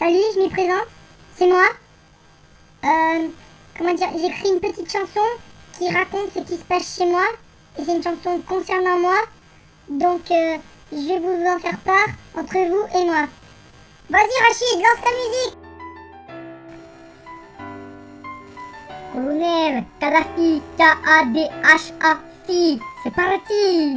Salut, je m'y présente, c'est moi. Comment dire, j'écris une petite chanson qui raconte ce qui se passe chez moi. Et c'est une chanson concernant moi. Donc, je vais vous en faire part entre vous et moi. Vas-y Rachid, lance ta musique. Colonel, Kadhafi, K-A-D-H-A-F-I, c'est parti.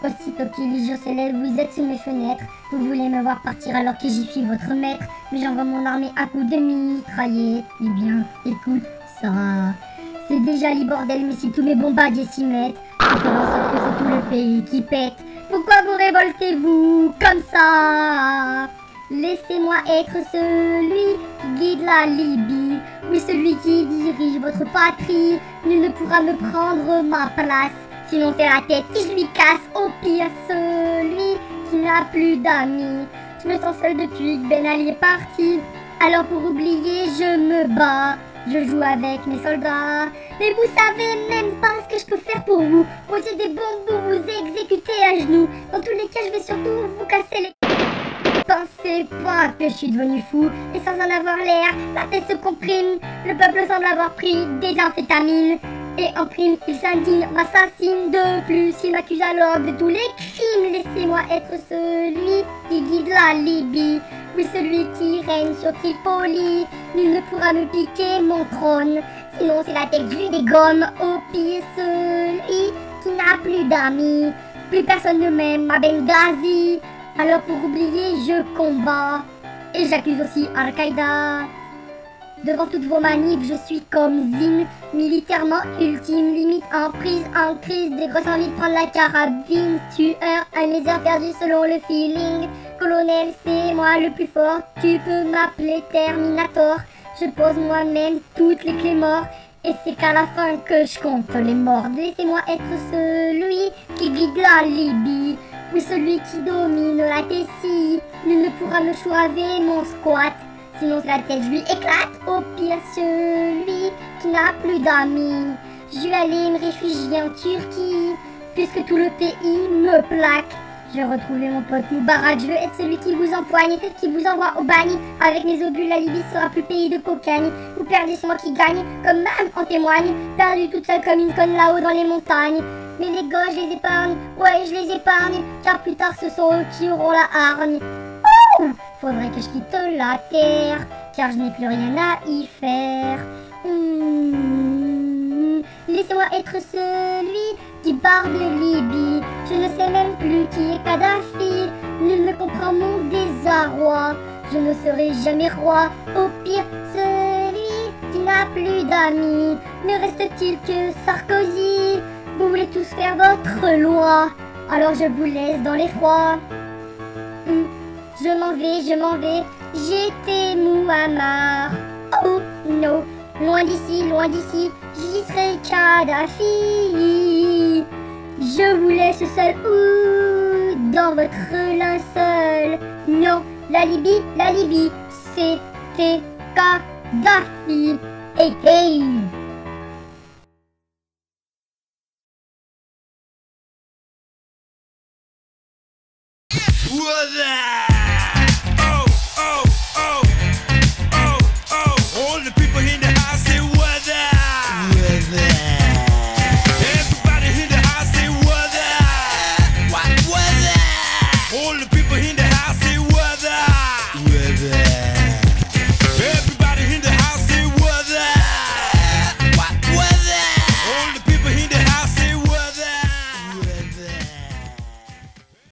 Aussitôt qu'il jour s'élève, vous êtes sous mes fenêtres. Vous voulez me voir partir alors que j'y suis votre maître. Mais j'envoie mon armée à coups de mitraillette. Eh bien, écoute ça. C'est déjà le bordel, mais si tous mes bombardiers s'y mettent, ça fera en sorte que c'est tout le pays qui pète. Pourquoi vous révoltez-vous comme ça? Laissez-moi être celui qui guide la Libye. Oui, celui qui dirige votre patrie. Nul ne pourra me prendre ma place. Sinon c'est la tête qui je lui casse. Au pire, celui qui n'a plus d'amis. Je me sens seule depuis que Ben Ali est parti. Alors pour oublier, je me bats. Je joue avec mes soldats. Mais vous savez même pas ce que je peux faire pour vous. Poser des bombes ou vous exécuter à genoux. Dans tous les cas, je vais surtout vous casser les... Pensez pas que je suis devenu fou. Et sans en avoir l'air, la tête se comprime. Le peuple semble avoir pris des amphétamines. Et en prime, il s'indigne, m'assassine. De plus, il m'accuse alors de tous les crimes. Laissez-moi être celui qui guide la Libye. Oui, celui qui règne sur Tripoli. Nul ne pourra me piquer mon trône. Sinon, c'est la tête que je lui dégomme. Au pire, celui qui n'a plus d'amis. Plus personne ne m'aime à Benghazi. Alors pour oublier, je combats. Et j'accuse aussi Al-Qaïda. Devant toutes vos manifs, je suis comme Zine, militairement ultime, limite en crise, des grosses envies de prendre la carabine, tueur à mes heures perdues selon le feeling. Colonel, c'est moi le plus fort, tu peux m'appeler Terminator. Je pose moi-même toutes les clés morts, et c'est qu'à la fin que je compte les morts. Laissez-moi être celui qui guide la Libye, oui celui qui domine la Tessie. Nul ne pourra me choisir mon squat. Sinon c'est la tête, je lui éclate. Au pire, celui qui n'a plus d'amis. Je vais aller me réfugier en Turquie, puisque tout le pays me plaque. Je vais retrouver mon pote Moubarak. Je veux être celui qui vous empoigne, qui vous envoie au bagne. Avec mes obus, la Libye sera plus pays de cocagne. Vous perdez, c'est moi qui gagne, comme même en témoigne. Perdue toute seule comme une conne là-haut dans les montagnes. Mais les gars, je les épargne, ouais je les épargne. Car plus tard ce sont eux qui auront la hargne. Faudrait que je quitte la terre, car je n'ai plus rien à y faire. Laissez-moi être celui qui part de Libye. Je ne sais même plus qui est Kadhafi. Nul ne comprend mon désarroi. Je ne serai jamais roi. Au pire, celui qui n'a plus d'amis. Ne reste-t-il que Sarkozy? Vous voulez tous faire votre loi, alors je vous laisse dans l'effroi. Je m'en vais, j'étais Mouammar. Oh non, loin d'ici, j'y serai Kadhafi. Je vous laisse seul ou dans votre linceul. Non, la Libye, c'était Kadhafi. Hey hey.